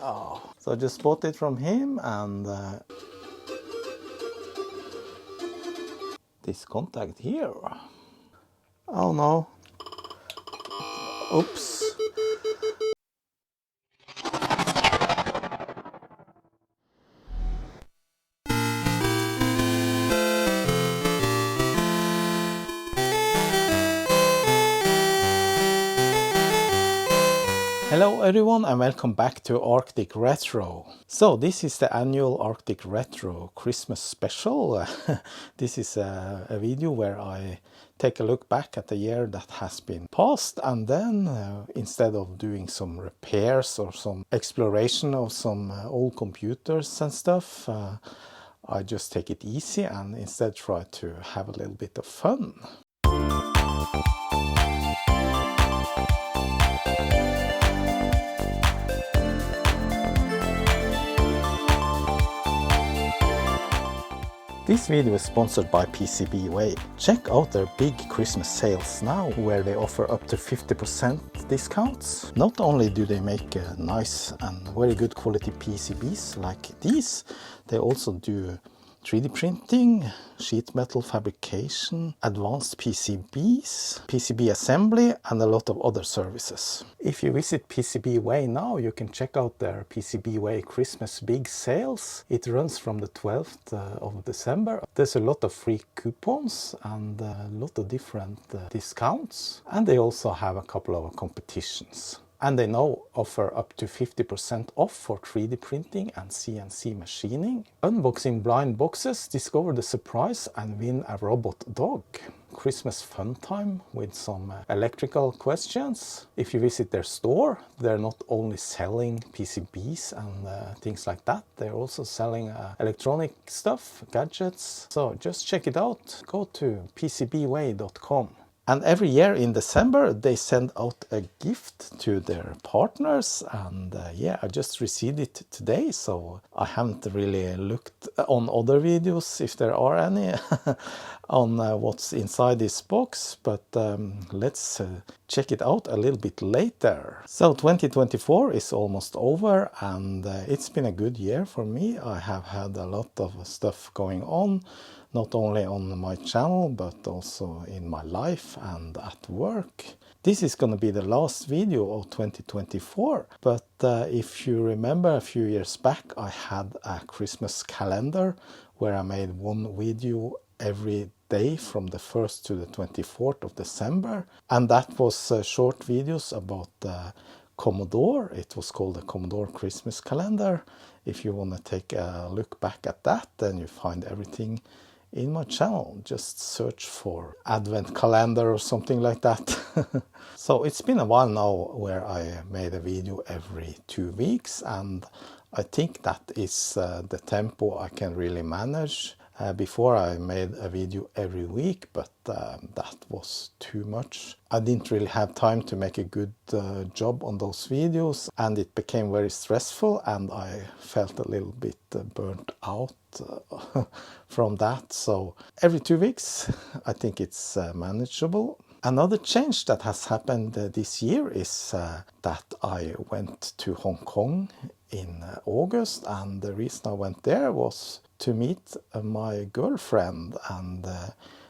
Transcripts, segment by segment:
Oh, so I just bought it from him, and this contact here. Oh no. Oops. Hello everyone and welcome back to Arctic Retro. So this is the annual Arctic Retro Christmas special. This is a video where I take a look back at the year that has been passed, and then instead of doing some repairs or some exploration of some old computers and stuff, I just take it easy and instead try to have a little bit of fun. This video is sponsored by PcbWay. Check out their big Christmas sales now, where they offer up to 50% discounts. Not only do they make nice and very good quality PCBs like these, they also do 3D printing, sheet metal fabrication, advanced PCBs, PCB assembly, and a lot of other services. If you visit PcbWay now, you can check out their PcbWay Christmas big sales. It runs from the 12th of December. There's a lot of free coupons and a lot of different discounts. And they also have a couple of competitions. And they now offer up to 50% off for 3D printing and CNC machining. Unboxing blind boxes, discover the surprise and win a robot dog. Christmas fun time with some electrical questions. If you visit their store, they're not only selling PCBs and things like that, they're also selling electronic stuff, gadgets. So just check it out. Go to PcbWay.com. And every year in December, they send out a gift to their partners. And yeah, I just received it today, so I haven't really looked on other videos, if there are any, on what's inside this box. But let's check it out a little bit later. So 2024 is almost over, and it's been a good year for me. I have had a lot of stuff going on. Not only on my channel, but also in my life and at work. This is going to be the last video of 2024, but if you remember a few years back, I had a Christmas calendar where I made one video every day from the 1st to the 24th of December. And that was short videos about Commodore. It was called the Commodore Christmas calendar. If you want to take a look back at that, then you find everything in my channel. Just search for Advent calendar or something like that. So it's been a while now where I made a video every 2 weeks, and I think that is the tempo I can really manage. Before I made a video every week, but that was too much. I didn't really have time to make a good job on those videos, and it became very stressful, and I felt a little bit burnt out from that. So every 2 weeks, I think it's manageable. Another change that has happened this year is that I went to Hong Kong in August, and the reason I went there was to meet my girlfriend, and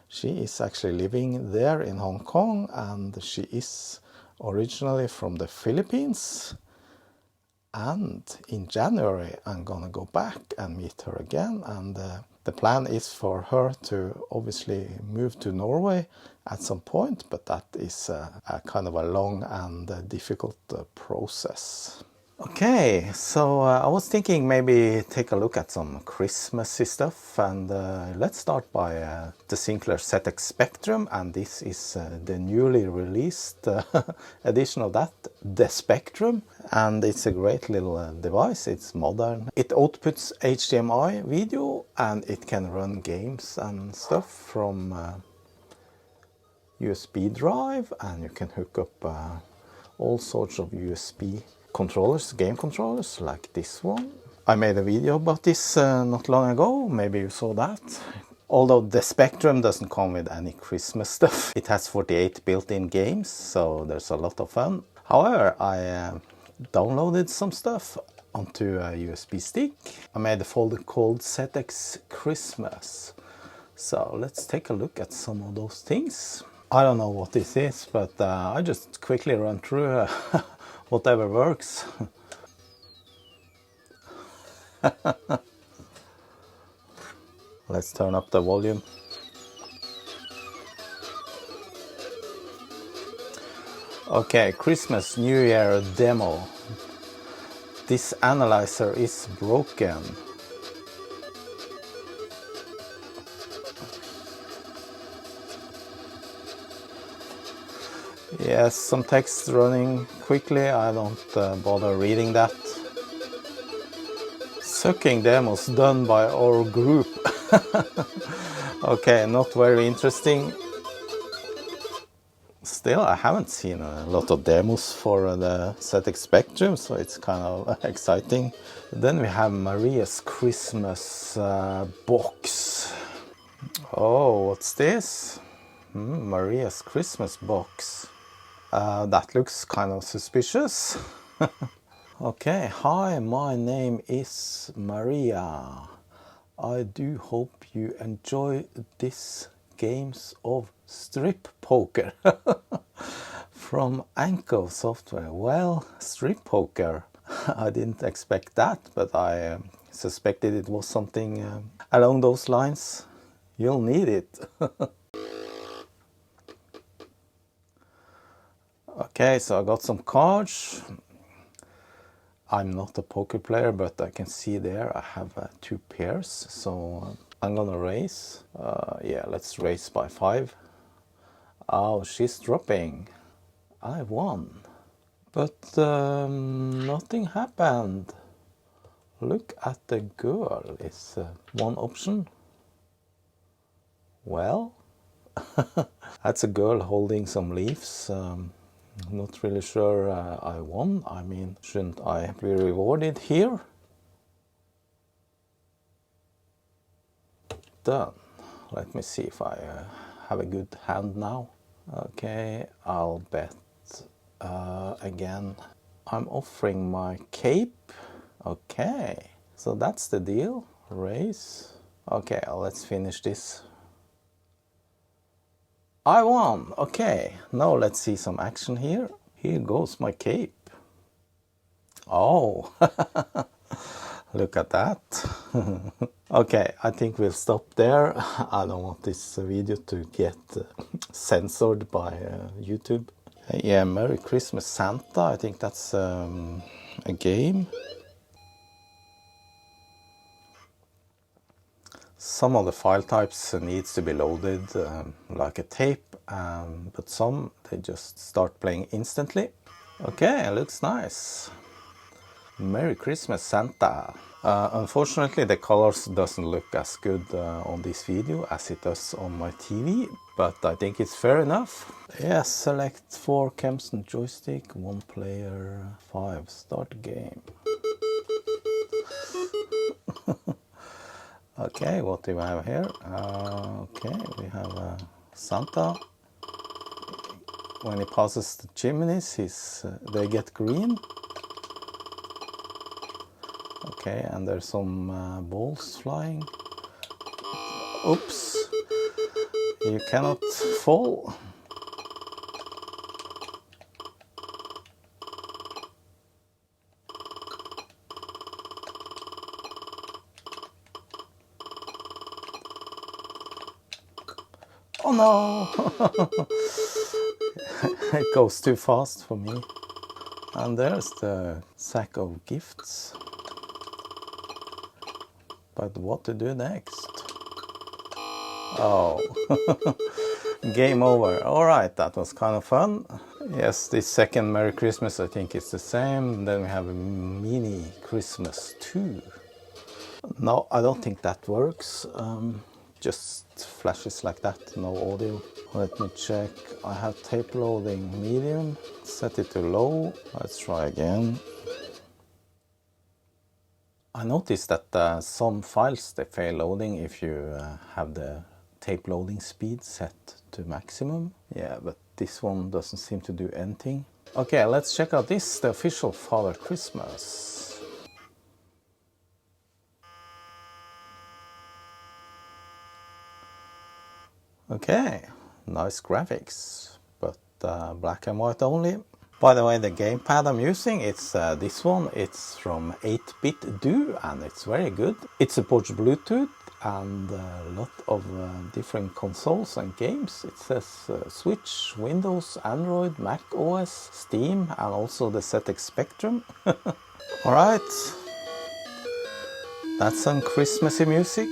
she is actually living there in Hong Kong, and she is originally from the Philippines. And in January I'm gonna go back and meet her again, and the plan is for her to obviously move to Norway at some point, but that is a kind of a long and difficult process. Okay, so I was thinking maybe take a look at some Christmassy stuff, and let's start by the Sinclair ZX Spectrum, and this is the newly released edition of that, the Spectrum, and it's a great little device. It's modern. It outputs HDMI video, and it can run games and stuff from USB drive, and you can hook up all sorts of USB controllers, game controllers, like this one. I made a video about this not long ago, maybe you saw that. Although the Spectrum doesn't come with any Christmas stuff. It has 48 built-in games, so there's a lot of fun. However, I downloaded some stuff onto a USB stick. I made a folder called ZX Christmas. So let's take a look at some of those things. I don't know what this is, but I just quickly run through whatever works. Let's turn up the volume. Okay, Christmas New Year demo. This analyzer is broken. Yes, some text running quickly. I don't bother reading that. Sucking demos done by our group. Okay, not very interesting. Still, I haven't seen a lot of demos for the ZX Spectrum, so it's kind of exciting. Then we have Maria's Christmas box. Oh, what's this? Maria's Christmas box. That looks kind of suspicious. Okay, hi, my name is Maria. I do hope you enjoy this games of strip poker from Anko Software. Well, strip poker, I didn't expect that, but I suspected it was something along those lines. You'll need it. Okay, so I got some cards. I'm not a poker player, but I can see there I have 2 pairs, so I'm gonna raise. Yeah, let's raise by 5. Oh, she's dropping. I won. But nothing happened. Look at the girl is one option. Well, that's a girl holding some leaves. Not really sure I won. I mean, shouldn't I be rewarded here? Done. Let me see if I have a good hand now. Okay, I'll bet again. I'm offering my cape. Okay, so that's the deal. Raise. Okay, let's finish this. I won! Okay, now let's see some action here. Here goes my cape. Oh, look at that. Okay, I think we'll stop there. I don't want this video to get censored by YouTube. Yeah, Merry Christmas Santa. I think that's a game. Some of the file types needs to be loaded like a tape, but some they just start playing instantly. Okay, looks nice. Merry Christmas Santa. Unfortunately the colors doesn't look as good on this video as it does on my TV, but I think it's fair enough. Yes, select 4 Kempson joystick, 1 player, 5, start game. Okay, what do we have here? Okay, we have Santa. When he passes the chimneys, they get green. Okay, and there's some balls flying. Oops! You cannot fall. Oh no! It goes too fast for me. And there's the sack of gifts. But what to do next? Oh, game over. Alright, that was kind of fun. Yes, this second Merry Christmas I think it's the same. Then we have a mini Christmas too. No, I don't think that works. Just flashes like that, no audio. Let me check. I have tape loading medium. Set it to low. Let's try again. I noticed that some files they fail loading if you have the tape loading speed set to maximum. Yeah, but this one doesn't seem to do anything. Okay, let's check out this, the official Father Christmas. Okay, nice graphics, but black and white only. By the way, the gamepad I'm using, it's this one. It's from 8-bit Do, and it's very good. It supports Bluetooth and a lot of different consoles and games. It says Switch, Windows, Android, Mac OS, Steam, and also the ZX Spectrum. Alright, that's some Christmassy music.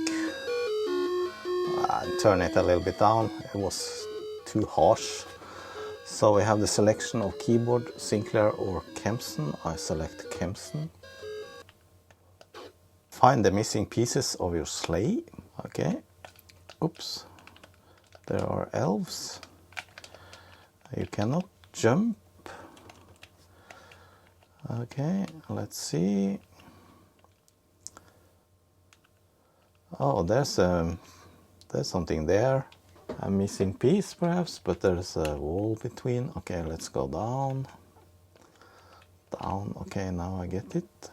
I'll turn it a little bit down, it was too harsh. So we have the selection of keyboard, Sinclair or Kempson. I select Kempson. Find the missing pieces of your sleigh. Okay. Oops. There are elves. You cannot jump. Okay, let's see. Oh, there's something there. A missing piece perhaps, but there's a wall between. Okay, let's go down. Down. Okay, now I get it.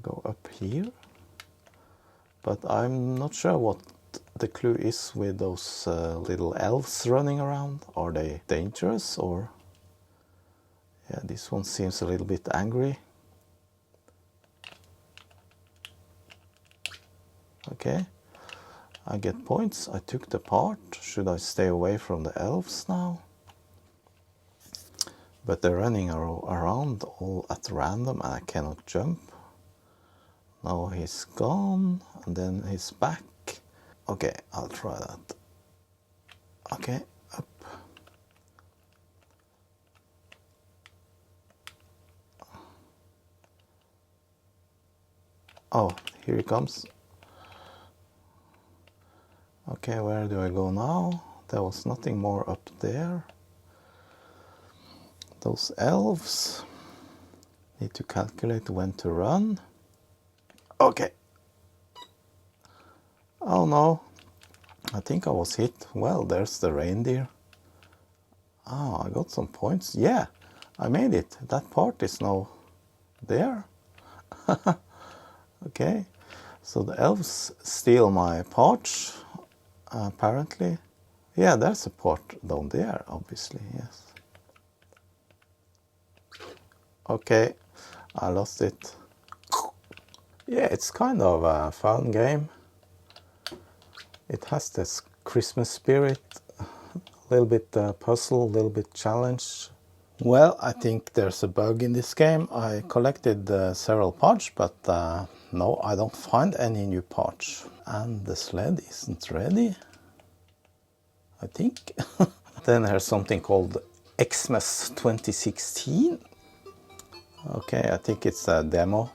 Go up here. But I'm not sure what the clue is with those little elves running around. Are they dangerous or... Yeah, this one seems a little bit angry. Okay. I get points. I took the part. Should I stay away from the elves now? But they're running around all at random and I cannot jump. Now he's gone and then he's back. Okay, I'll try that. Okay, up. Oh, here he comes. Okay, where do I go now? There was nothing more up there. Those elves. Need to calculate when to run. Okay. Oh no. I think I was hit. Well, there's the reindeer. Oh, I got some points. Yeah, I made it. That part is now there. Okay. So the elves steal my parts. Apparently. Yeah, there's a port down there, obviously, yes. Okay, I lost it. Yeah, it's kind of a fun game. It has this Christmas spirit, a little bit puzzle, a little bit challenge. Well, I think there's a bug in this game. I collected several parts, but no, I don't find any new parts. And the sled isn't ready, I think. Then there's something called Xmas 2016. Okay, I think it's a demo.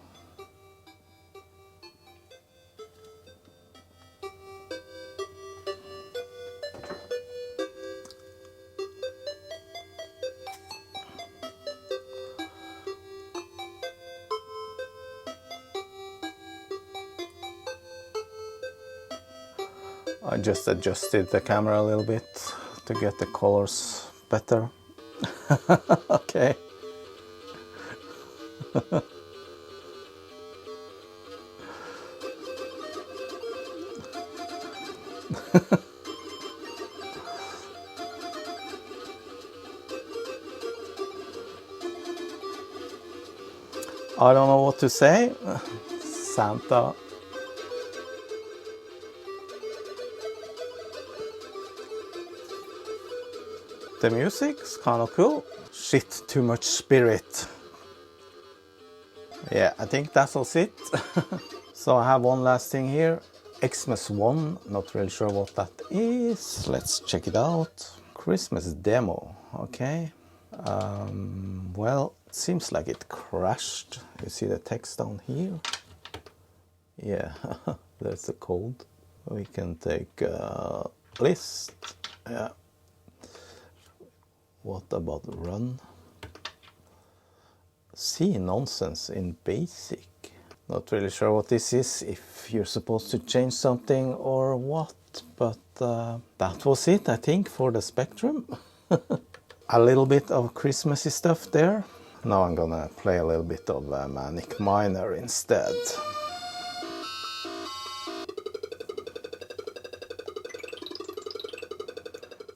I just adjusted the camera a little bit to get the colors better. Okay. I don't know what to say. Santa. The music's kind of cool. Shit, too much spirit. Yeah, I think that was it. So I have one last thing here. Xmas 1, not really sure what that is. Let's check it out. Christmas demo, okay. Well, it seems like it crashed. You see the text down here? Yeah, that's the code. We can take list. Yeah. What about run? See nonsense in basic. Not really sure what this is, if you're supposed to change something or what, but that was it, I think, for the Spectrum. A little bit of Christmassy stuff there. Now I'm gonna play a little bit of Manic Miner instead.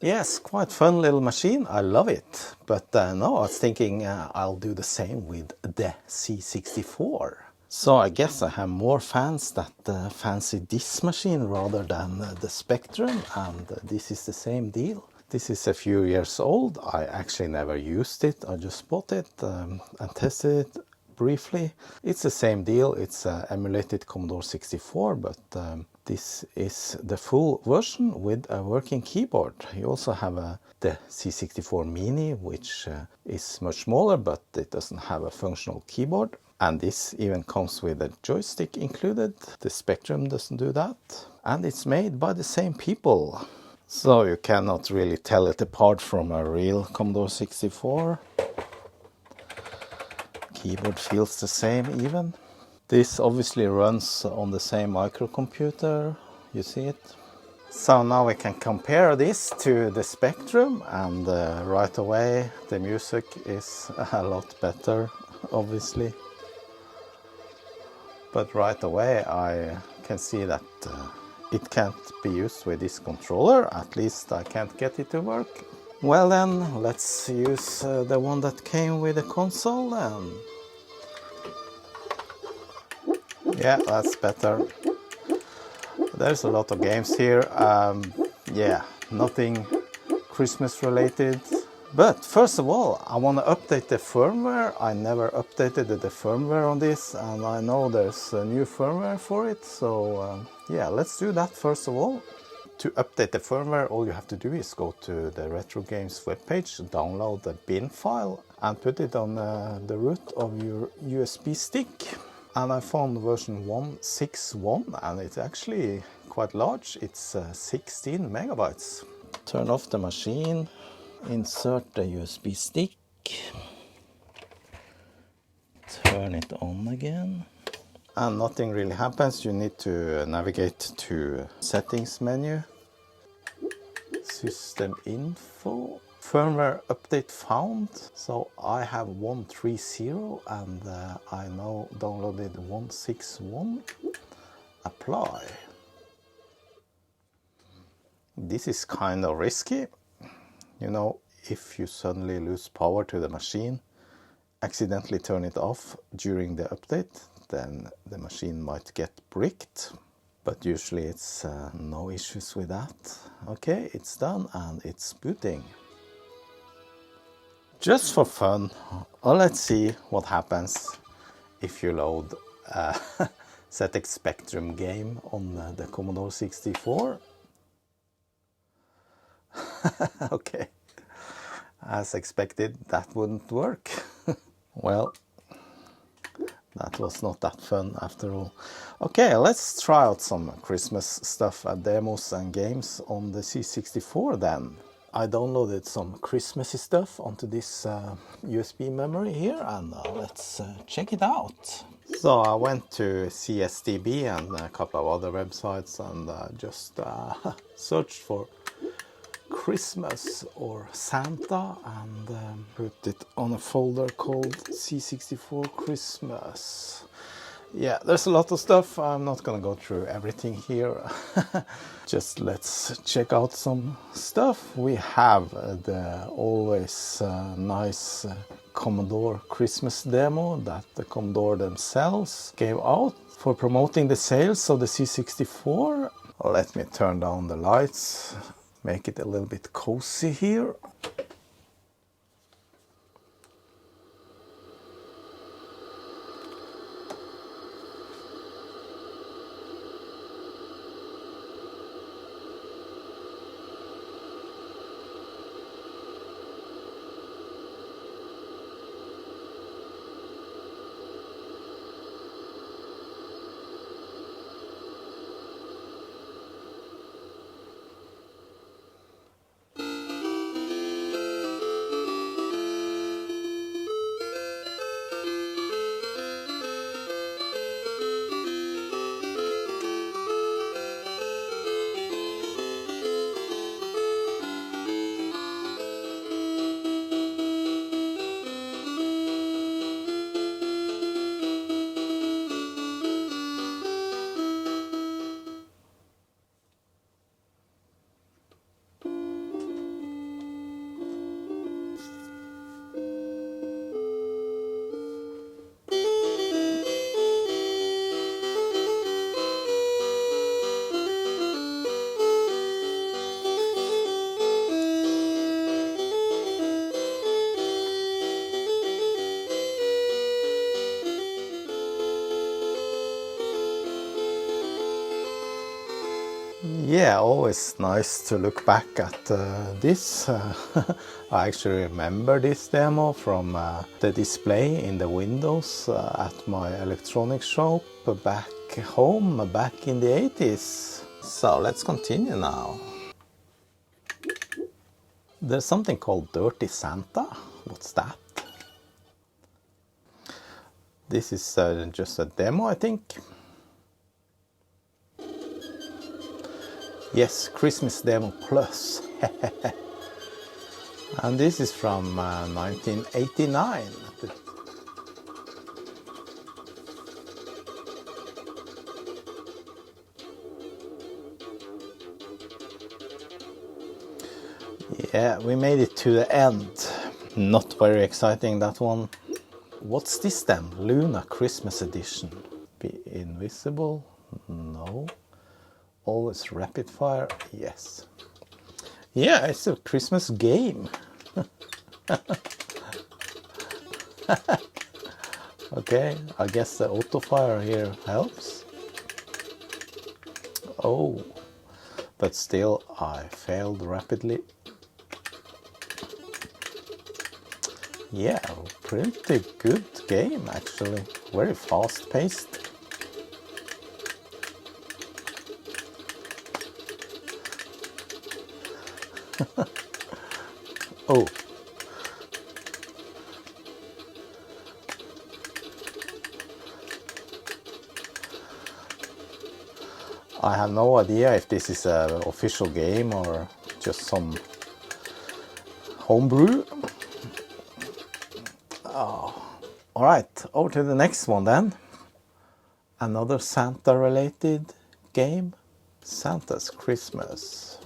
Yes, quite fun little machine. I love it. But no, I was thinking I'll do the same with the C64. So I guess I have more fans that fancy this machine rather than the Spectrum, and this is the same deal. This is a few years old. I actually never used it. I just bought it and tested it briefly. It's the same deal. It's emulated Commodore 64, but this is the full version with a working keyboard. You also have the C64 Mini, which is much smaller, but it doesn't have a functional keyboard. And this even comes with a joystick included. The Spectrum doesn't do that. And it's made by the same people. So you cannot really tell it apart from a real Commodore 64. Keyboard feels the same even. This obviously runs on the same microcomputer, you see it. So now we can compare this to the Spectrum, and right away the music is a lot better, obviously. But right away I can see that it can't be used with this controller, at least I can't get it to work. Well then, let's use the one that came with the console and yeah, that's better. There's a lot of games here. Yeah, nothing Christmas related. But first of all, I want to update the firmware. I never updated the firmware on this, and I know there's a new firmware for it. So yeah, let's do that first of all. To update the firmware, all you have to do is go to the Retro Games webpage, download the bin file, and put it on the root of your USB stick. And I found version 161, and it's actually quite large. It's 16 megabytes. Turn off the machine, insert the USB stick, turn it on again. And nothing really happens. You need to navigate to settings menu, system info, firmware update found. So I have 130 and I now downloaded 161. Apply. This is kind of risky. You know, if you suddenly lose power to the machine, accidentally turn it off during the update, then the machine might get bricked. But usually it's no issues with that. Okay, it's done and it's booting. Just for fun, let's see what happens if you load a ZX Spectrum game on the Commodore 64. Okay, as expected, that wouldn't work. Well, that was not that fun after all. Okay, let's try out some Christmas stuff, demos and games on the C64 then. I downloaded some Christmassy stuff onto this USB memory here, and let's check it out. So I went to CSDB and a couple of other websites and just searched for Christmas or Santa and put it on a folder called C64 Christmas. Yeah, there's a lot of stuff. I'm not gonna go through everything here. Just let's check out some stuff. We have the always nice Commodore Christmas demo that the Commodore themselves gave out for promoting the sales of the C64. Let me turn down the lights, make it a little bit cozy here. Yeah, always nice to look back at this. I actually remember this demo from the display in the windows at my electronics shop back home back in the 80s. So let's continue now. There's something called Dirty Santa. What's that? This is just a demo, I think. Yes, Christmas Demo Plus. And this is from 1989. Yeah, we made it to the end. Not very exciting, that one. What's this then? Luna Christmas Edition. Be invisible? No. Always rapid fire? Yes. Yeah, it's a Christmas game. Okay, I guess the auto fire here helps. Oh, but still I failed rapidly. Yeah, pretty good game actually. Very fast paced. Oh. I have no idea if this is an official game or just some homebrew. Oh. Alright, over to the next one then. Another Santa related game. Santa's Christmas.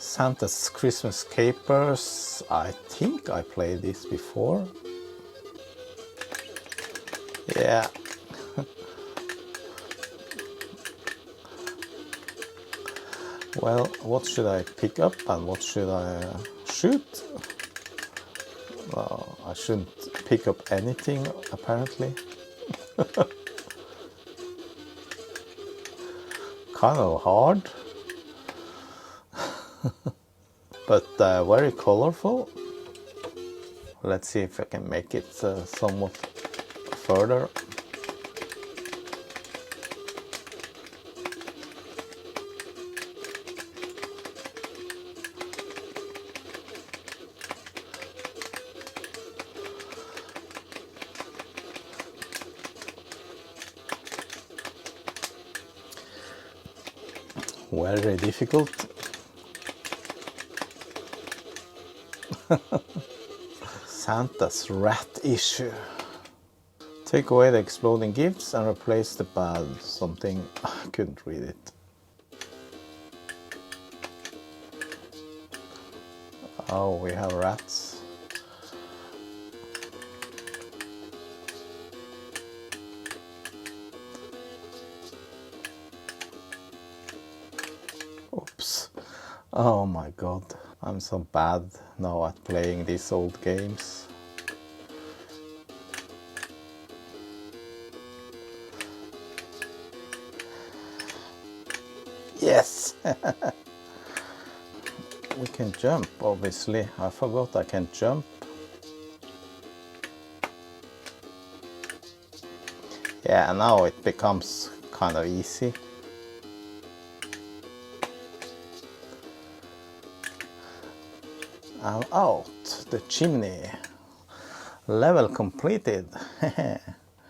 Santa's Christmas Capers. I think I played this before. Yeah. Well, what should I pick up and what should I shoot? Well, I shouldn't pick up anything apparently. Kind of hard. But very colorful. Let's see if I can make it somewhat further. Very difficult. Santa's rat issue. Take away the exploding gifts and replace the bad something. I couldn't read it. Oh, we have rats. Oops. Oh my god. I'm so bad now at playing these old games. Yes! We can jump, obviously. I forgot I can jump. Yeah, now it becomes kind of easy. I'm out the chimney. Level completed.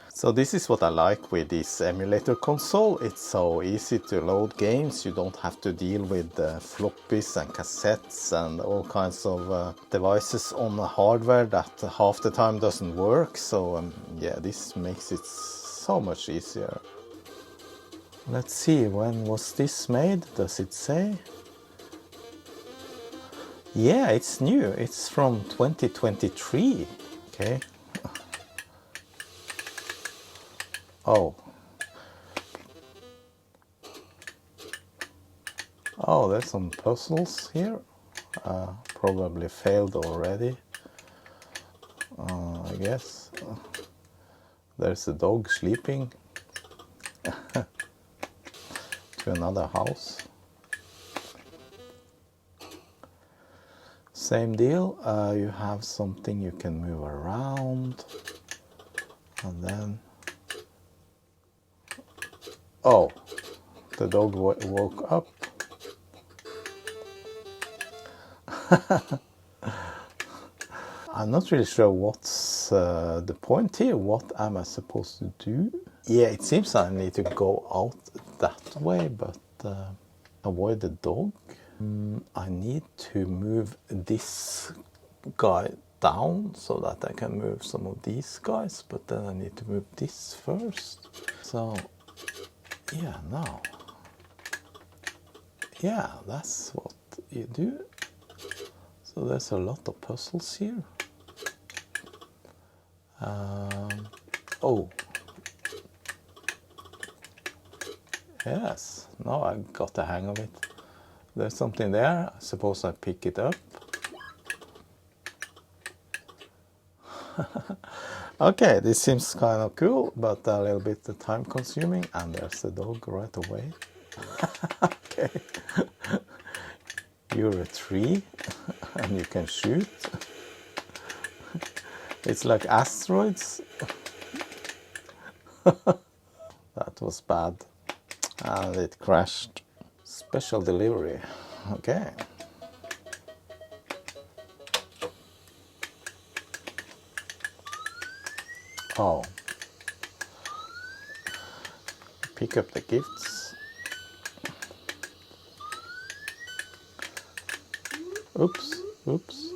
So this is what I like with this emulator console. It's so easy to load games. You don't have to deal with floppies and cassettes and all kinds of devices on the hardware that half the time doesn't work. So yeah, this makes it so much easier. Let's see, when was this made? Does it say? Yeah, it's new. It's from 2023. Okay. Oh. Oh, there's some puzzles here. Probably failed already. I guess. There's a dog sleeping to another house. Same deal, you have something you can move around, and then, oh, the dog woke up. I'm not really sure what's the point here. What am I supposed to do? Yeah, it seems I need to go out that way, but avoid the dog. I need to move this guy down so that I can move some of these guys, but then I need to move this first. So, yeah, now. Yeah, that's what you do. So there's a lot of puzzles here. Oh. Yes, now I got the hang of it. There's something there. I suppose I pick it up. Okay, this seems kind of cool, but a little bit time consuming. And there's the dog right away. Okay. You're a tree and you can shoot. It's like asteroids. That was bad. And it crashed. Special delivery. Okay. Oh. Pick up the gifts. Oops, oops.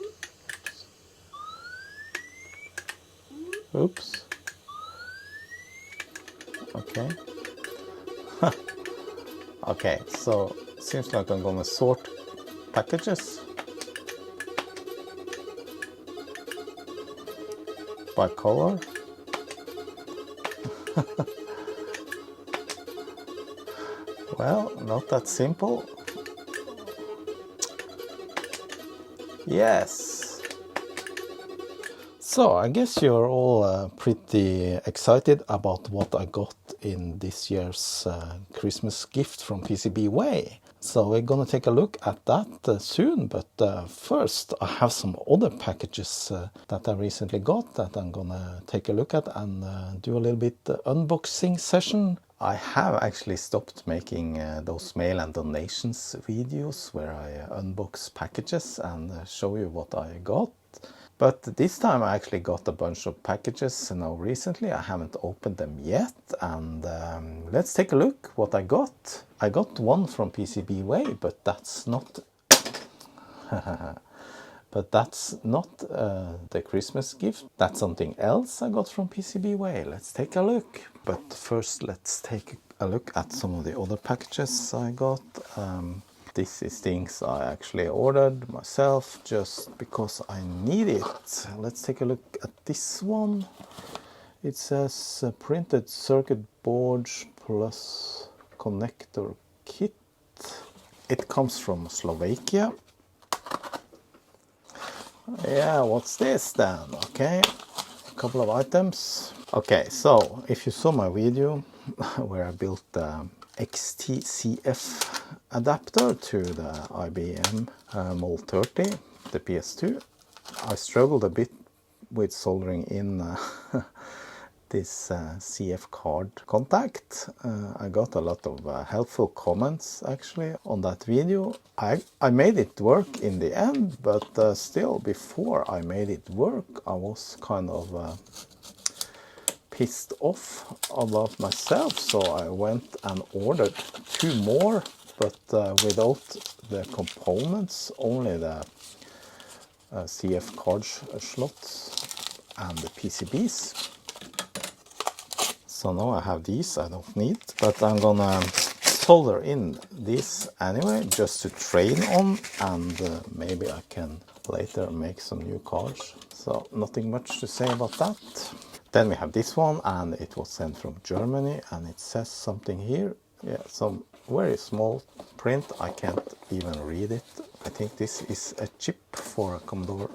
Oops. Okay. Okay, so seems like I'm gonna sort packages by color. Well, not that simple. Yes. So I guess you're all pretty excited about what I got in this year's Christmas gift from PcbWay. So we're gonna take a look at that soon, but first I have some other packages that I recently got that I'm gonna take a look at and do a little bit unboxing session. I have actually stopped making those mail and donations videos where I unbox packages and show you what I got. But this time I actually got a bunch of packages now recently. I haven't opened them yet, and let's take a look what I got. I got one from PcbWay, but that's not the Christmas gift. That's something else I got from PcbWay. Let's take a look. But first let's take a look at some of the other packages I got. This is things I actually ordered myself just because I need it. Let's take a look at this one. It says printed circuit boards plus connector kit. It comes from Slovakia. Yeah, what's this then? Okay, a couple of items. Okay, so if you saw my video where I built the XTCF adapter to the IBM Mold 30, the PS2, I struggled a bit with soldering in this CF card contact. I got a lot of helpful comments actually on that video. I made it work in the end, but still before I made it work I was kind of pissed off about myself, so I went and ordered 2 more, but without the components, only the CF card slots and the PCBs. So now I have these I don't need, but I'm gonna solder in these anyway just to train on, and maybe I can later make some new cards. So nothing much to say about that. Then we have this one, and it was sent from Germany, and it says something here. Yeah, some very small print. I can't even read it. I think this is a chip for a Commodore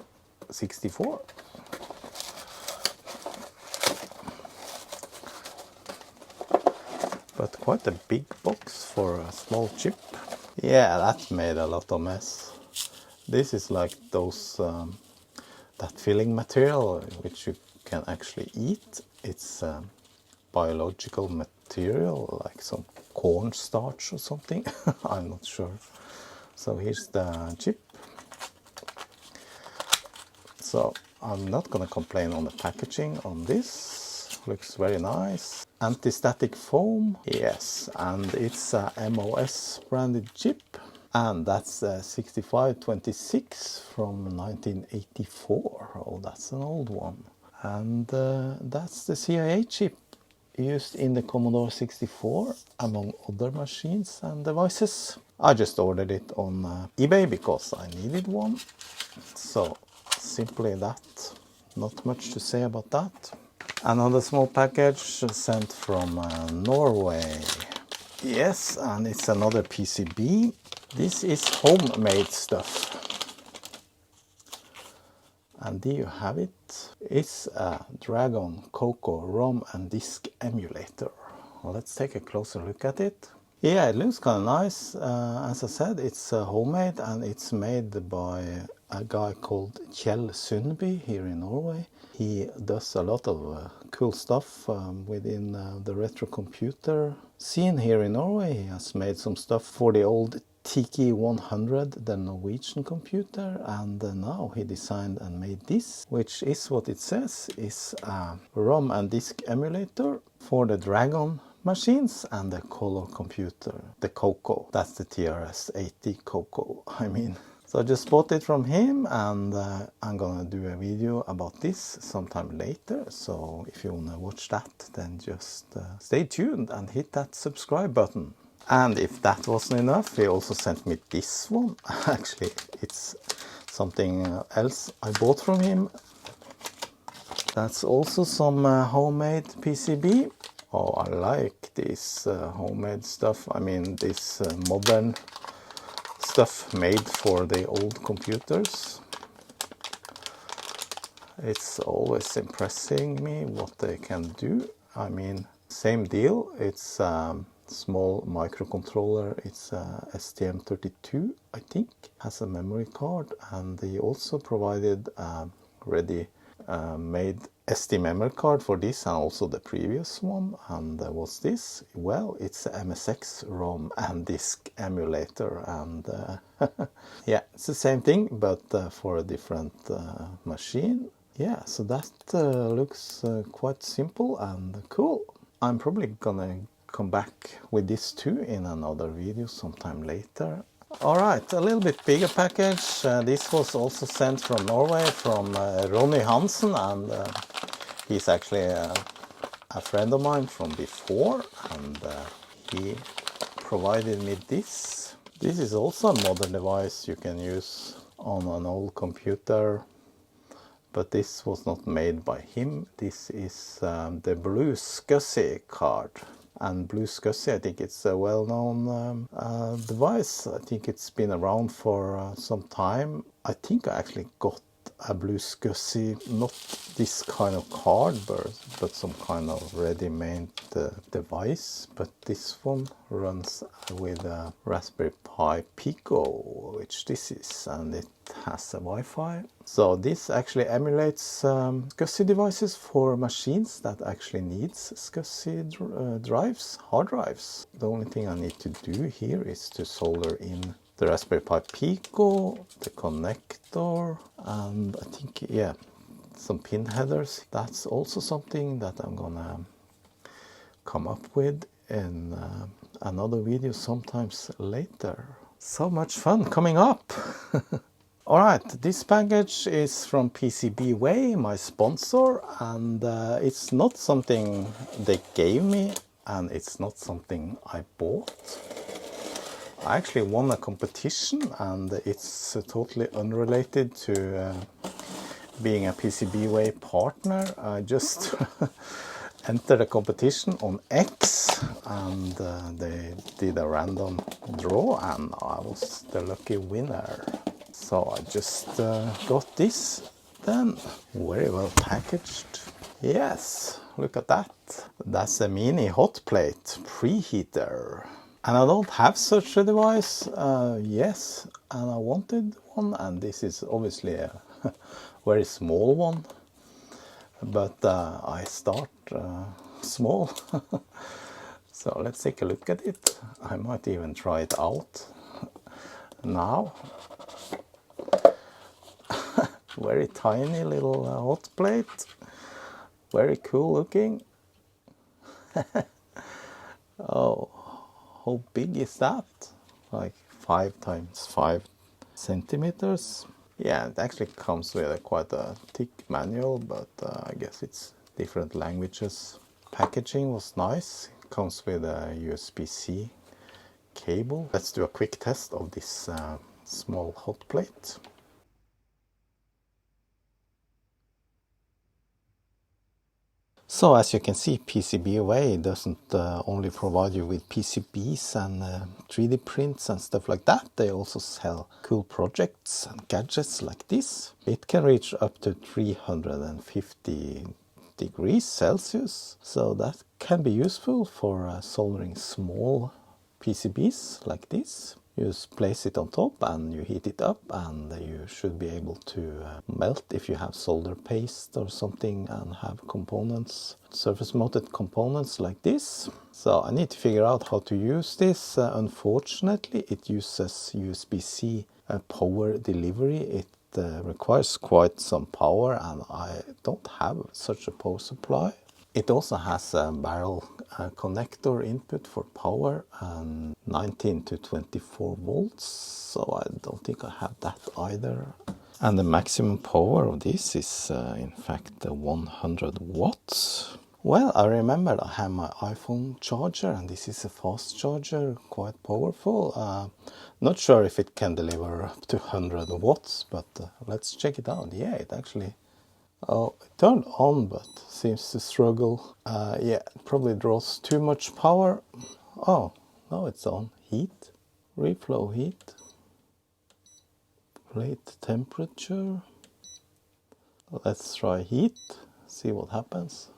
64. but quite a big box for a small chip. Yeah, that made a lot of mess. This is like those that filling material which you can actually eat. It's biological material, like some cornstarch or something. I'm not sure. So here's the chip. So I'm not gonna complain on the packaging on this. Looks very nice. Anti-static foam, yes, and it's a MOS branded chip. And that's 6526 from 1984. Oh, that's an old one. And that's the CIA chip used in the Commodore 64, among other machines and devices. I just ordered it on eBay because I needed one. So simply that. Not much to say about that. Another small package sent from Norway. Yes, and it's another PCB. This is homemade stuff. And there you have it. It's a Dragon Coco ROM and disk emulator. Well, let's take a closer look at it. Yeah, it looks kind of nice. As I said, it's homemade and it's made by a guy called Kjell Sundby here in Norway. He does a lot of cool stuff within the retro computer scene here in Norway. He has made some stuff for the old Tiki 100, the Norwegian computer, and now he designed and made this, which is what it says, is a ROM and disk emulator for the Dragon machines and the color computer, the Coco. That's the TRS-80 Coco, I mean. So I just bought it from him, and I'm gonna do a video about this sometime later. So if you wanna watch that, then just stay tuned and hit that subscribe button. And if that wasn't enough, he also sent me this one. Actually, it's something else I bought from him. That's also some homemade PCB. Oh, I like this homemade stuff. I mean, this modern stuff made for the old computers. It's always impressing me what they can do. I mean, same deal. It's small microcontroller. It's STM32, I think. Has a memory card, and they also provided a ready-made SD memory card for this and also the previous one. And what's this? Well, it's a MSX ROM and disk emulator, and yeah, it's the same thing but for a different machine. Yeah, so that looks quite simple and cool. I'm probably gonna come back with this too in another video sometime later. Alright, a little bit bigger package. This was also sent from Norway from Ronny Hansen, and he's actually a friend of mine from before, and he provided me this. This is also a modern device you can use on an old computer, but this was not made by him. This is the Bluesky card. And Bluesky, I think it's a well-known device. I think it's been around for some time. I think I actually got a Bluesky, not this kind of card, but some kind of ready-made device. But this one runs with a Raspberry Pi Pico, which this is, and it has a Wi-Fi. So this actually emulates SCSI devices for machines that actually needs SCSI drives, hard drives. The only thing I need to do here is to solder in the Raspberry Pi Pico, the connector, and I think, yeah, some pin headers. That's also something that I'm gonna come up with in another video sometimes later. So much fun coming up! Alright, this package is from PcbWay, my sponsor, and it's not something they gave me, and it's not something I bought. I actually won a competition, and it's totally unrelated to being a PcbWay partner. I just entered a competition on X, and they did a random draw, and I was the lucky winner. So I just got this then. Very well packaged. Yes, look at that. That's a mini hot plate preheater. And I don't have such a device, yes, and I wanted one, and this is obviously a very small one, but I start small. So let's take a look at it. I might even try it out now. Very tiny little hot plate, very cool looking. Oh, how big is that? Like 5 times 5 centimeters. Yeah, it actually comes with quite a thick manual, but I guess it's different languages. Packaging was nice. It comes with a USB-C cable. Let's do a quick test of this small hot plate. So as you can see, PcbWay doesn't only provide you with PCBs and 3D prints and stuff like that. They also sell cool projects and gadgets like this. It can reach up to 350 degrees Celsius, so that can be useful for soldering small PCBs like this. You just place it on top and you heat it up, and you should be able to melt if you have solder paste or something and have components, surface mounted components like this. So I need to figure out how to use this. Unfortunately, it uses USB-C power delivery. It requires quite some power, and I don't have such a power supply. It also has a barrel connector input for power and 19 to 24 volts, so I don't think I have that either. And the maximum power of this is in fact 100 watts. Well, I remembered I have my iPhone charger, and this is a fast charger, quite powerful. Not sure if it can deliver up to 100 watts, but let's check it out. Yeah, it actually... Oh, it turned on, but seems to struggle. Yeah, it probably draws too much power. Oh, now it's on. Heat. Reflow heat. Plate temperature. Let's try heat. See what happens.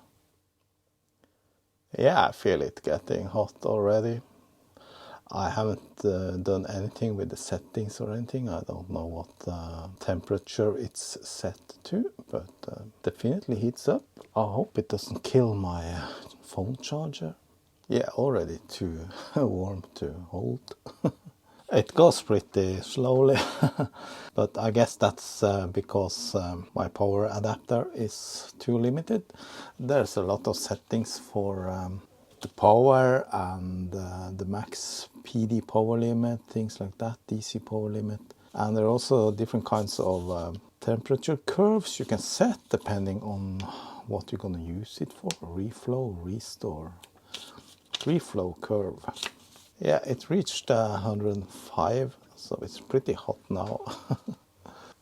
Yeah, I feel it getting hot already. I haven't done anything with the settings or anything. I don't know what temperature it's set to, but definitely heats up. I hope it doesn't kill my phone charger. Yeah, already too warm to hold. It goes pretty slowly, but I guess that's because my power adapter is too limited. There's a lot of settings for the power and the max PD power limit, things like that, DC power limit. And there are also different kinds of temperature curves you can set depending on what you're going to use it for. Reflow, restore, reflow curve. Yeah, it reached 105, so it's pretty hot now.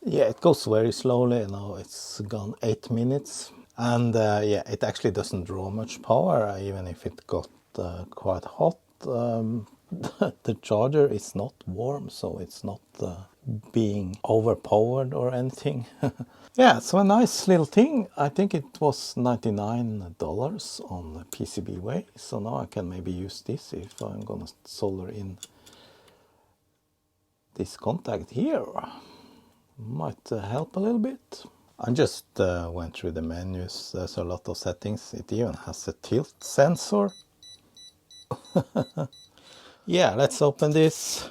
Yeah, it goes very slowly. Now it's gone 8 minutes. And yeah, it actually doesn't draw much power, even if it got quite hot. The charger is not warm, so it's not being overpowered or anything. Yeah, so a nice little thing. I think it was $99 on PcbWay. So now I can maybe use this if I'm gonna solder in this contact here. Might help a little bit. I just went through the menus. There's a lot of settings. It even has a tilt sensor. Yeah, let's open this.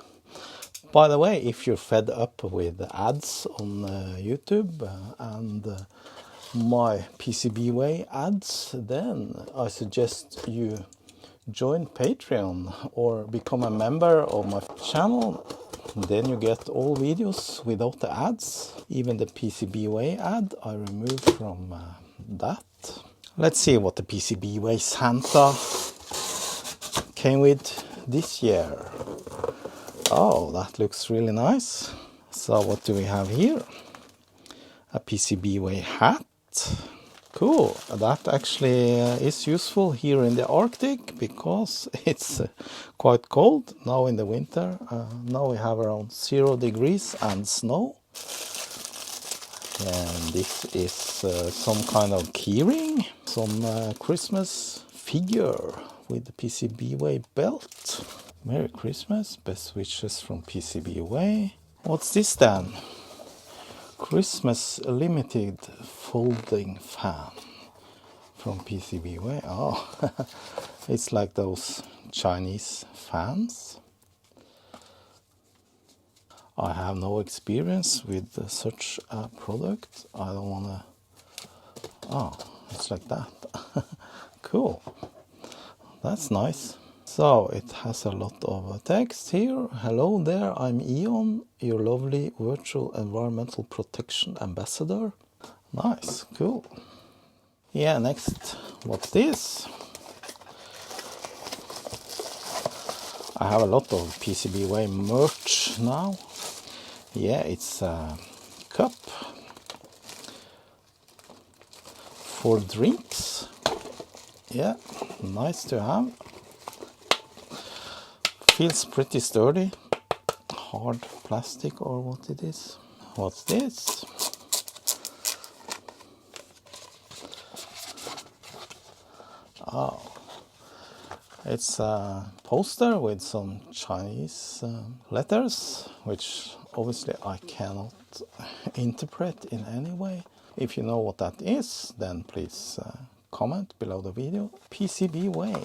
By the way, if you're fed up with ads on YouTube and my PcbWay ads, then I suggest you join Patreon or become a member of my channel. Then you get all videos without the ads. Even the PcbWay ad I removed from that. Let's see what the PcbWay Santa came with this year. Oh, that looks really nice. So what do we have here? A PcbWay hat. Cool. That actually is useful here in the Arctic because it's quite cold now in the winter. Now we have around 0 degrees and snow. And this is some kind of keyring, some Christmas figure with the PcbWay belt. Merry Christmas, best wishes from PcbWay. What's this then? Christmas limited folding fan from PcbWay. Oh, it's like those Chinese fans. I have no experience with such a product. I don't want to... Oh, it's like that. Cool. That's nice. So it has a lot of text here. Hello there, I'm Eon, your lovely virtual environmental protection ambassador. Nice, cool. Yeah, next, what's this? I have a lot of PcbWay merch now. Yeah, it's a cup for drinks. Yeah, nice to have. Feels pretty sturdy. Hard plastic or what it is. What's this? Oh, it's a poster with some Chinese letters, which obviously I cannot interpret in any way. If you know what that is, then please comment below the video. PcbWay.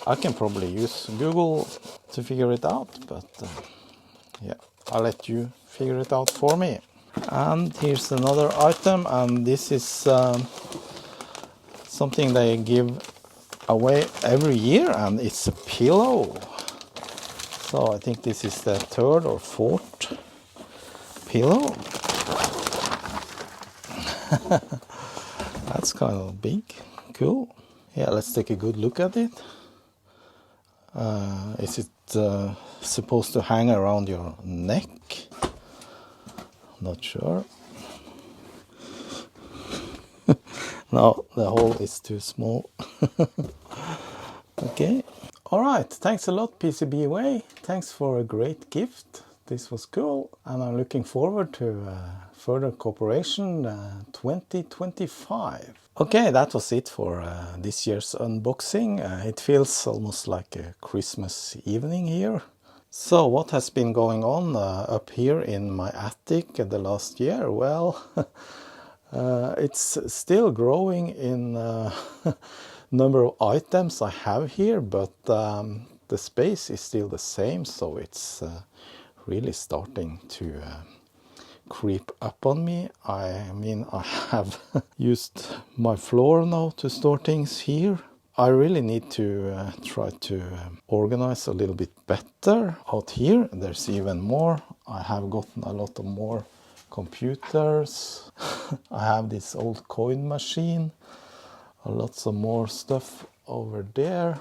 I can probably use Google to figure it out, but yeah, I'll let you figure it out for me. And here's another item, and this is something they give away every year, and it's a pillow. So I think this is the third or fourth pillow. That's kind of big. Cool. Yeah, let's take a good look at it. Is it supposed to hang around your neck? Not sure. No, the hole is too small. Okay. Alright, thanks a lot PcbWay. Thanks for a great gift. This was cool, and I'm looking forward to further cooperation 2025. Okay, that was it for this year's unboxing. It feels almost like a Christmas evening here. So what has been going on up here in my attic the last year? Well, it's still growing in number of items I have here, but the space is still the same, so it's really starting to creep up on me. I mean, I have used my floor now to store things here. I really need to try to organize a little bit better out here. There's even more. I have gotten a lot of more computers. I have this old coin machine. Lots of more stuff over there.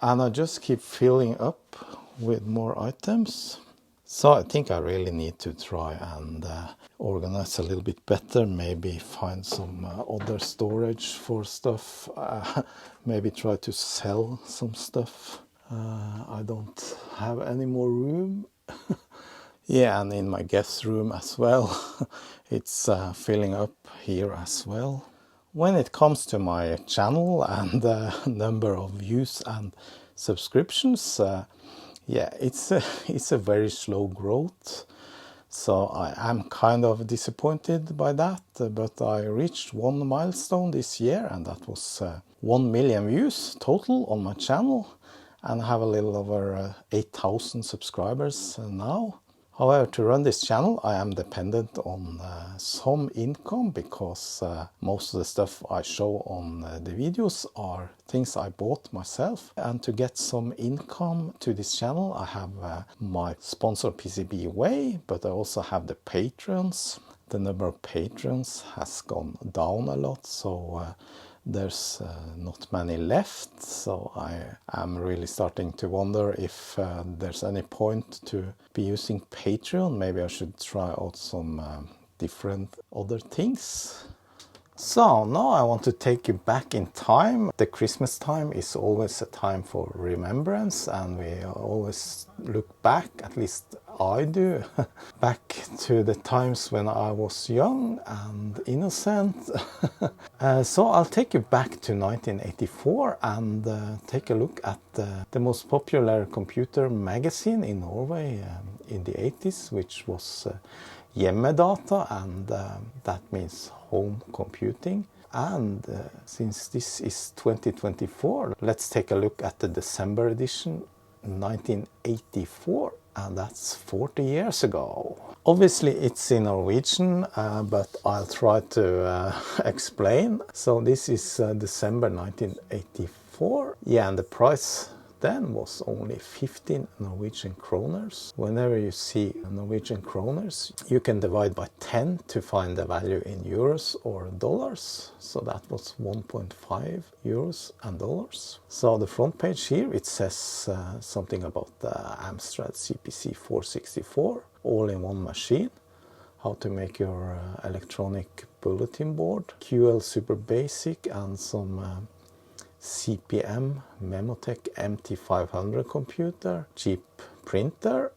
And I just keep filling up with more items. So I think I really need to try and organize a little bit better. Maybe find some other storage for stuff. Maybe try to sell some stuff. I don't have any more room. Yeah, and in my guest room as well. It's filling up here as well. When it comes to my channel and the number of views and subscriptions, yeah, it's a very slow growth. So I am kind of disappointed by that, but I reached one milestone this year, and that was 1 million views total on my channel, and I have a little over 8,000 subscribers now. However, to run this channel, I am dependent on some income, because most of the stuff I show on the videos are things I bought myself. And to get some income to this channel, I have my sponsor PcbWay, but I also have the patrons. The number of patrons has gone down a lot, so there's not many left, so I am really starting to wonder if there's any point to be using Patreon. Maybe I should try out some different other things. So now I want to take you back in time. The Christmas time is always a time for remembrance, and we always look back, at least I do. Back to the times when I was young and innocent. So I'll take you back to 1984 and take a look at the most popular computer magazine in Norway in the 80s, which was Hjemmedata, and that means home computing. And since this is 2024, let's take a look at the December edition, 1984, and that's 40 years ago. Obviously it's in Norwegian, but I'll try to explain. So this is December 1984. Yeah, and the price then was only 15 Norwegian kroners. Whenever you see Norwegian kroners, you can divide by 10 to find the value in euros or dollars. So that was 1.5 euros and dollars. So the front page here, it says something about the Amstrad CPC 464, all in one machine. How to make your electronic bulletin board, QL Super Basic, and some CPM Memotech MT500 computer, cheap printer,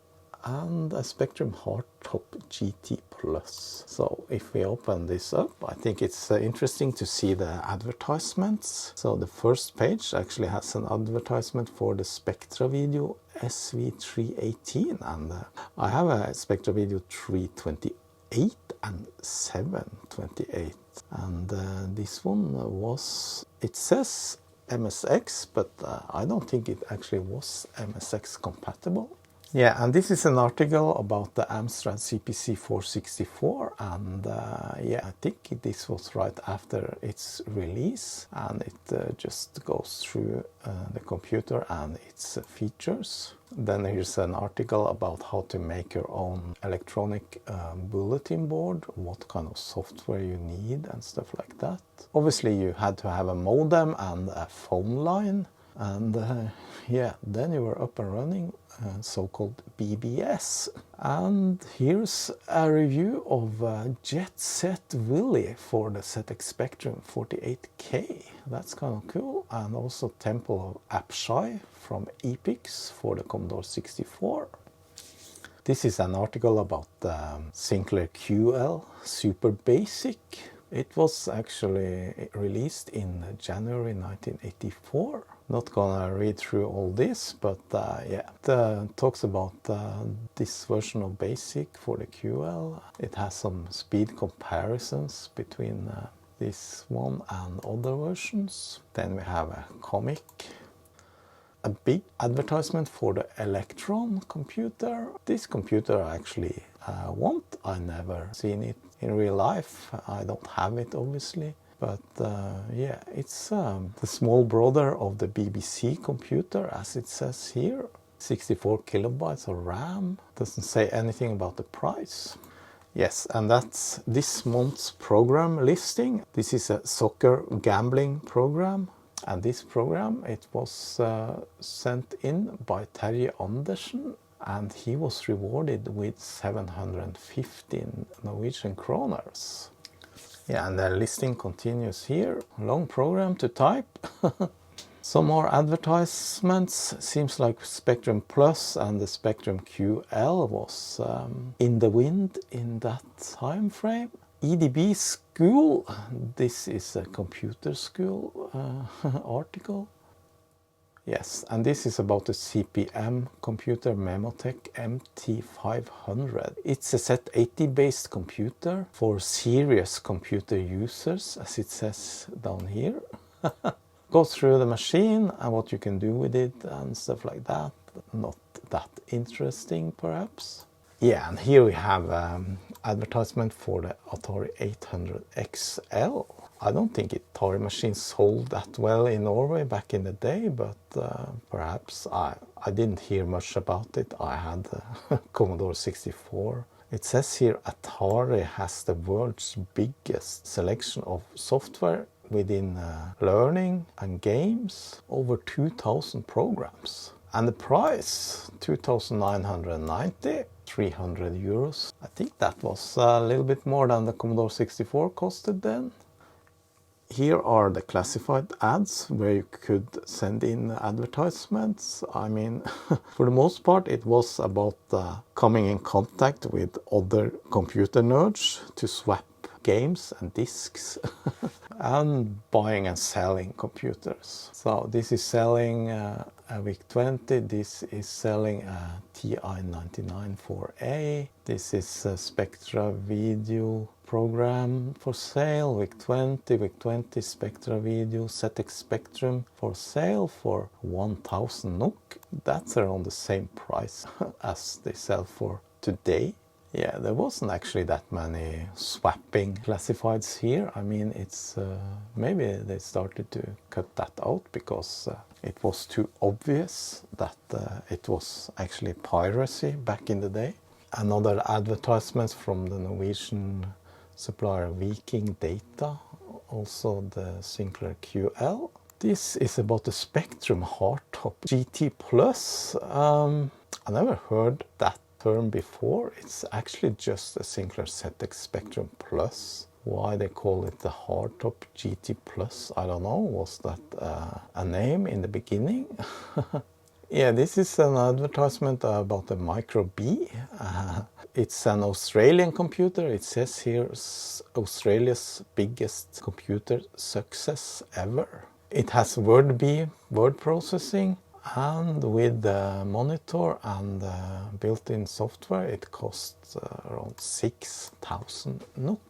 and a Spectrum Hardtop GT Plus. So if we open this up, I think it's interesting to see the advertisements. So the first page actually has an advertisement for the Spectra Video SV318, and I have a Spectra Video 328 and 728, and this one was, it says MSX, but I don't think it actually was MSX compatible. Yeah, and this is an article about the Amstrad CPC 464, and yeah, I think this was right after its release, and it just goes through the computer and its features. Then here's an article about how to make your own electronic bulletin board, what kind of software you need and stuff like that. Obviously you had to have a modem and a phone line, and yeah, then you were up and running, so-called BBS. And here's a review of Jet Set Willy for the ZX Spectrum 48K. That's kind of cool. And also Temple of Apshai from Epix for the Commodore 64. This is an article about the Sinclair QL Super Basic. It was actually released in January 1984. Not gonna read through all this, but yeah, it talks about this version of BASIC for the QL. It has some speed comparisons between this one and other versions. Then we have a comic. A big advertisement for the Electron computer. This computer I actually want. I never seen it in real life. I don't have it obviously. But yeah, it's the small brother of the BBC computer, as it says here. 64 kilobytes of RAM. Doesn't say anything about the price. Yes, and that's this month's program listing. This is a soccer gambling program. And this program, it was sent in by Terje Andersen, and he was rewarded with 715 Norwegian kroners. Yeah, and the listing continues here. Long program to type. Some more advertisements. Seems like Spectrum Plus and the Spectrum QL was in the wind in that time frame. EDB School. This is a computer school article. Yes, and this is about the CPM computer Memotech MT500. It's a Z80 based computer for serious computer users, as it says down here. Go through the machine and what you can do with it and stuff like that. Not that interesting perhaps. Yeah, and here we have advertisement for the Atari 800 XL. I don't think Atari machines sold that well in Norway back in the day, but perhaps I didn't hear much about it. I had Commodore 64. It says here Atari has the world's biggest selection of software within learning and games, over 2,000 programs. And the price, 2,990, 300 euros. I think that was a little bit more than the Commodore 64 costed then. Here are the classified ads where you could send in advertisements. I mean, for the most part, it was about coming in contact with other computer nerds to swap games and discs and buying and selling computers. So this is selling a VIC-20, this is selling a TI-99 this is a Spectra video program for sale, VIC-20 Spectra video ZX Spectrum for sale for 1000 NOK. That's around the same price as they sell for today. Yeah, there wasn't actually that many swapping classifieds here. I mean, it's maybe they started to cut that out because it was too obvious that it was actually piracy back in the day. Another advertisement from the Norwegian supplier Viking Data, also the Sinclair QL. This is about the Spectrum Hardtop GT Plus. I never heard that term before. It's actually just a Sinclair ZX Spectrum Plus. Why they call it the Hardtop GT Plus, I don't know. Was that a name in the beginning? Yeah, this is an advertisement about the Micro B. It's an Australian computer. It says here Australia's biggest computer success ever. It has word processing, and with the monitor and built-in software it costs around 6,000 NOK.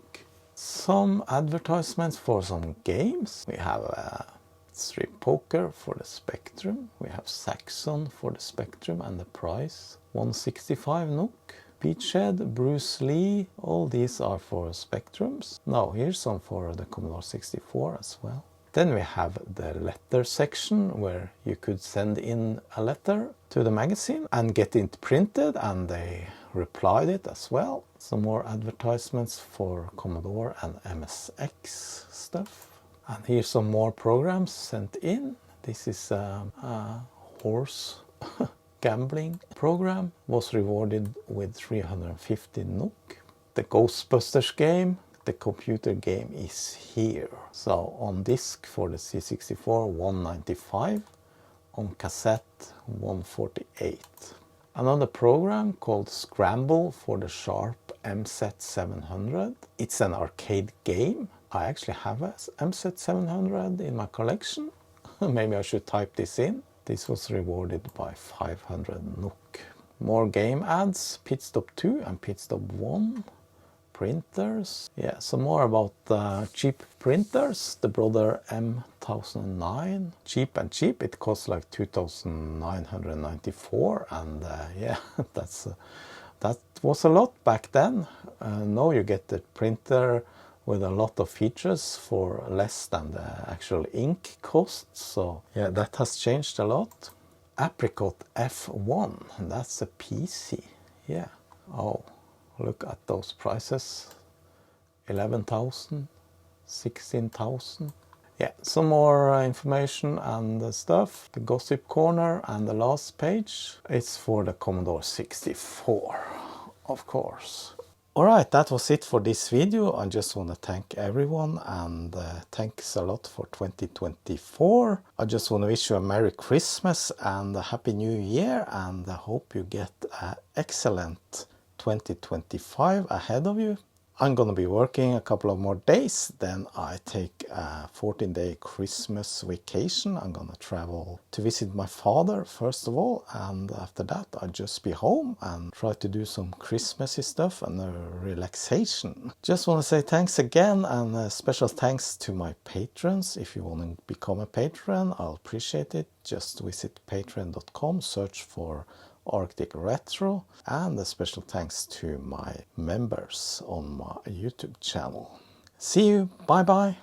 Some advertisements for some games. We have Strip Poker for the Spectrum. We have Saxon for the Spectrum and the price 165 NOK. Beachhead, Bruce Lee, all these are for Spectrums. Now here's some for the Commodore 64 as well. Then we have the letter section where you could send in a letter to the magazine and get it printed, and they replied it as well. Some more advertisements for Commodore and MSX stuff. And here's some more programs sent in. This is a horse gambling program. Was rewarded with 350 NOK. The Ghostbusters game. The computer game is here. So on disc for the C64 195, on cassette 148. Another program called Scramble for the Sharp MZ700. It's an arcade game. I actually have a MZ700 in my collection. Maybe I should type this in. This was rewarded by 500 NOK. More game ads, Pitstop 2 and Pitstop 1. Printers. Yeah, some more about cheap printers. The Brother M1009. Cheap and cheap. It costs like 2,994, and yeah, that was a lot back then. Now you get the printer with a lot of features for less than the actual ink costs. So yeah, that has changed a lot. Apricot F1. That's a PC. Yeah. Oh. Look at those prices, 11,000, 16,000. Yeah, some more information and stuff. The gossip corner and the last page is for the Commodore 64, of course. Alright, that was it for this video. I just want to thank everyone, and thanks a lot for 2024. I just want to wish you a Merry Christmas and a Happy New Year, and I hope you get an excellent 2025 ahead of you. I'm gonna be working a couple of more days, then I take a 14-day Christmas vacation. I'm gonna travel to visit my father first of all, and after that I'll just be home and try to do some Christmassy stuff and a relaxation. Just want to say thanks again, and a special thanks to my patrons. If you want to become a patron, I'll appreciate it. Just visit patreon.com, search for Arctic Retro, and a special thanks to my members on my YouTube channel. See you, bye bye.